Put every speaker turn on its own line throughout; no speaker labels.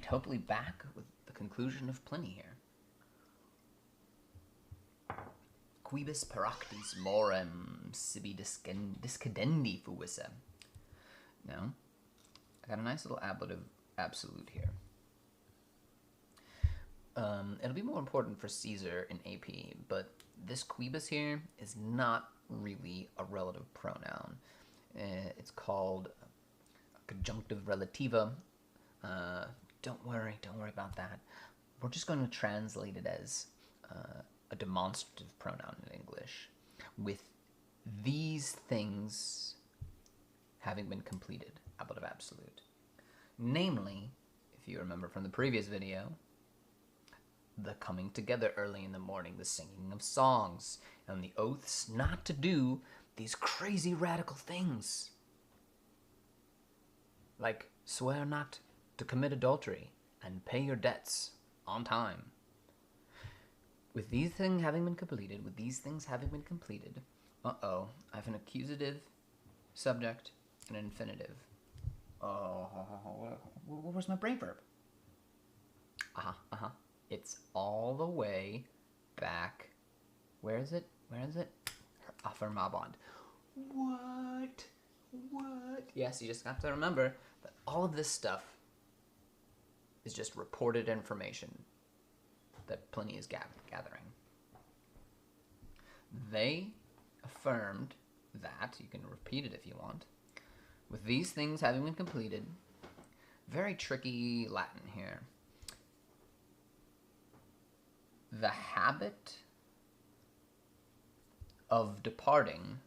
Alright, hopefully back with the conclusion of Pliny here. Quibus peractis morem sibi discadendi fuisse. Now, I got a nice little ablative absolute here. It'll be more important for Caesar in AP, but this quibus here is not really a relative pronoun. It's called conjunctive relativa. Don't worry about that. We're just going to translate it as a demonstrative pronoun in English, with these things having been completed, ablative absolute. Namely, if you remember from the previous video, the coming together early in the morning, the singing of songs, and the oaths not to do these crazy radical things. Like, swear not to commit adultery and pay your debts on time. With these things having been completed, I have an accusative, subject, and an infinitive. Oh, where's my brain verb? It's all the way back. Where is it? Affirmabond. What? Yes, you just have to remember that all of this stuff is just reported information that Pliny is gathering. They affirmed that, you can repeat it if you want, with these things having been completed, very tricky Latin here, the habit of departing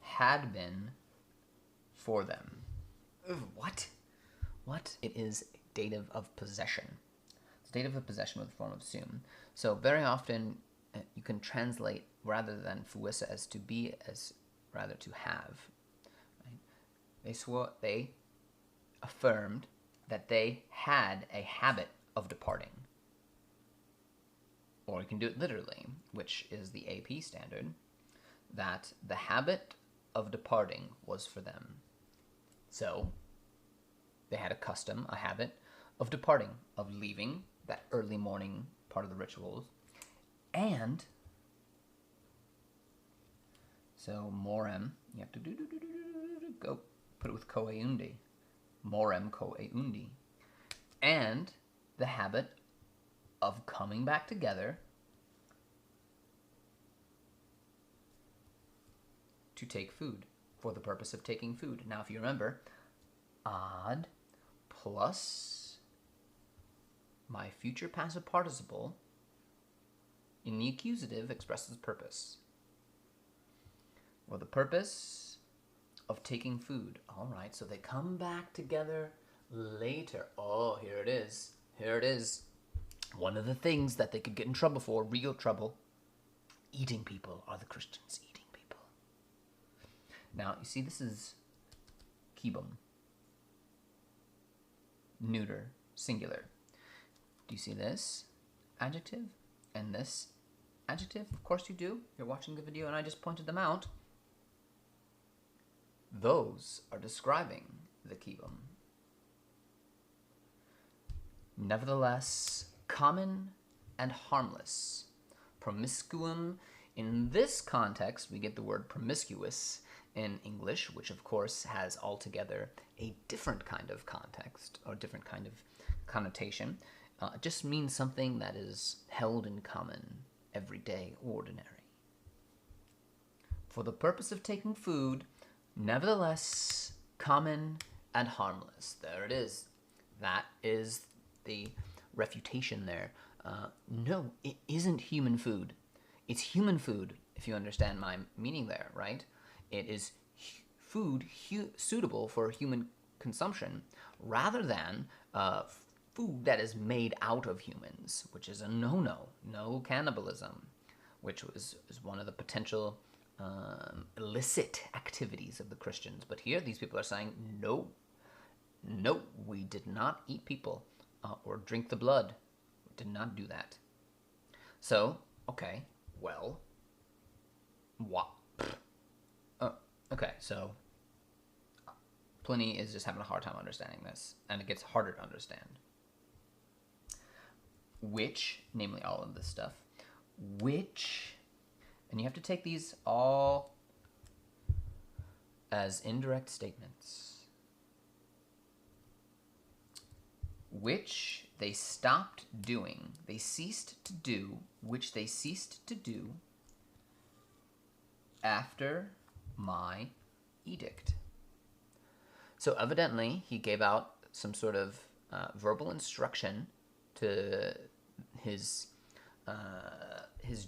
had been for them. What? It is dative of possession. It's dative of possession with the form of sum. So very often you can translate rather than fuisse as to be as rather to have. Right? They affirmed that they had a habit of departing. Or you can do it literally, which is the AP standard, that the habit of departing was for them. So, they had a custom, a habit, of departing, of leaving that early morning part of the rituals, and, so morem, you have to go put it with coeundi, morem coeundi, and the habit of coming back together to take food, for the purpose of taking food. Now, if you remember, ad plus my future passive participle in the accusative expresses purpose. Or the purpose of taking food. All right, so they come back together later. Oh, here it is. One of the things that they could get in trouble for, real trouble, eating people. Are the Christians eating people? Now, you see, this is kibum. Neuter, singular. Do you see this adjective and this adjective? Of course you do. You're watching the video and I just pointed them out. Those are describing the kibum. Nevertheless, common and harmless. Promiscuum. In this context, we get the word promiscuous in English, which of course has altogether a different kind of context or different kind of connotation. It just means something that is held in common, everyday, ordinary. For the purpose of taking food, nevertheless, common and harmless. There it is. That is the refutation there. No, it isn't human food. It's human food, if you understand my meaning there, right? It is food suitable for human consumption, rather than food that is made out of humans, which is a no-no. No cannibalism, which is one of the potential illicit activities of the Christians. But here, these people are saying, no, we did not eat people or drink the blood. We did not do that. So, okay, well, what? Okay, so Pliny is just having a hard time understanding this, and it gets harder to understand. Which, namely all of this stuff, which, and you have to take these all as indirect statements, which they stopped doing, they ceased to do, which they ceased to do after my edict. So evidently, he gave out some sort of verbal instruction to his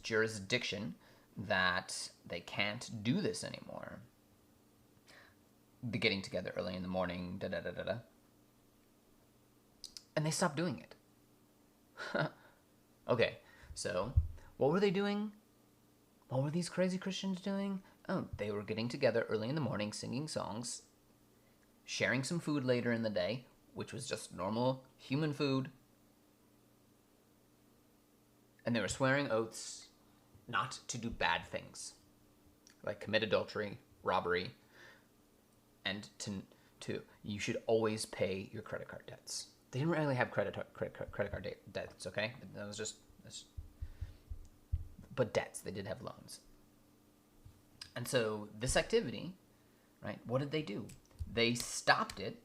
jurisdiction that they can't do this anymore. The getting together early in the morning, da-da-da-da-da. And they stopped doing it. Okay, so what were they doing? What were these crazy Christians doing? Oh, they were getting together early in the morning, singing songs, sharing some food later in the day, which was just normal human food. And they were swearing oaths not to do bad things, like commit adultery, robbery, and to you should always pay your credit card debts. They didn't really have credit card debts, okay? That was just, but debts. They did have loans. And so this activity, right? What did they do? They stopped it.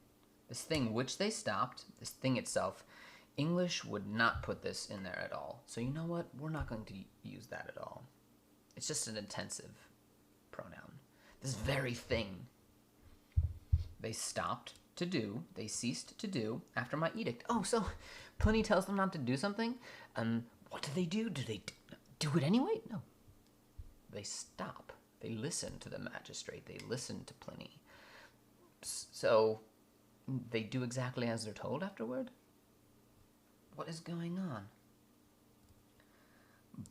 This thing which they stopped, this thing itself. English would not put this in there at all. So you know what? We're not going to use that at all. It's just an intensive pronoun. This very thing they stopped to do, they ceased to do after my edict. Oh, so Pliny tells them not to do something? What do they do? Do they do it anyway? No. They stop. They listen to the magistrate. They listen to Pliny. So they do exactly as they're told afterward? What is going on?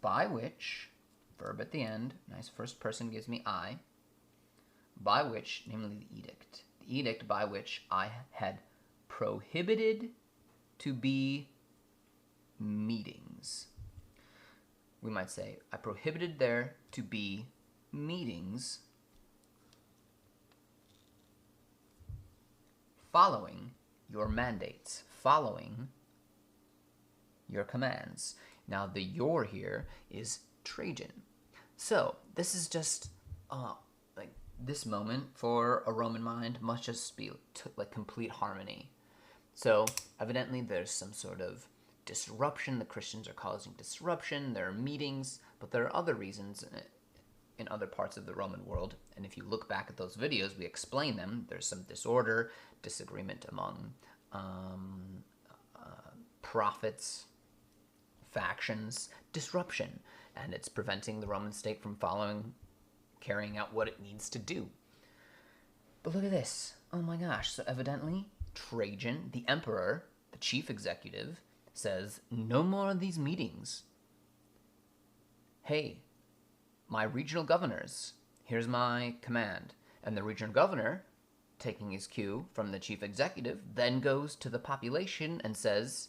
By which, verb at the end, nice first person gives me I, by which, namely the edict. The edict by which I had prohibited to be meetings. We might say, I prohibited there to be meetings following your mandates, following your commands. Now the your here is Trajan. So this is just like this moment for a Roman mind must just be like complete harmony. So evidently there's some sort of disruption. The Christians are causing disruption. There are meetings, but there are other reasons in other parts of the Roman world. And if you look back at those videos, we explain them. There's some disorder, disagreement among prophets, factions, disruption, and it's preventing the Roman state from carrying out what it needs to do. But look at this. Oh my gosh. So evidently, Trajan, the emperor, the chief executive, says, no more of these meetings. Hey, my regional governors, here's my command. And the regional governor, taking his cue from the chief executive, then goes to the population and says,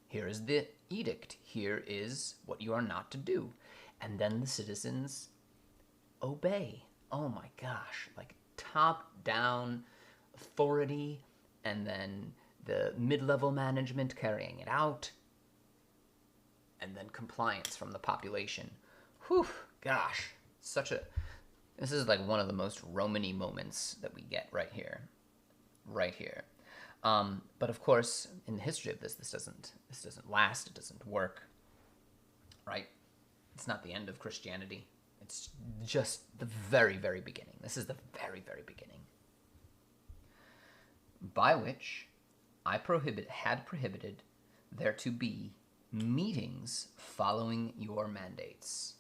here is the edict. Here is what you are not to do. And then the citizens obey. Oh my gosh. Like top-down authority, and then the mid-level management carrying it out, and then compliance from the population. Whew, gosh. This is like one of the most Roman-y moments that we get right here. Right here. But of course, in the history of this doesn't last. It doesn't work, right? It's not the end of Christianity. It's just the very, very beginning. This is the very, very beginning. By which I had prohibited there to be meetings following your mandates.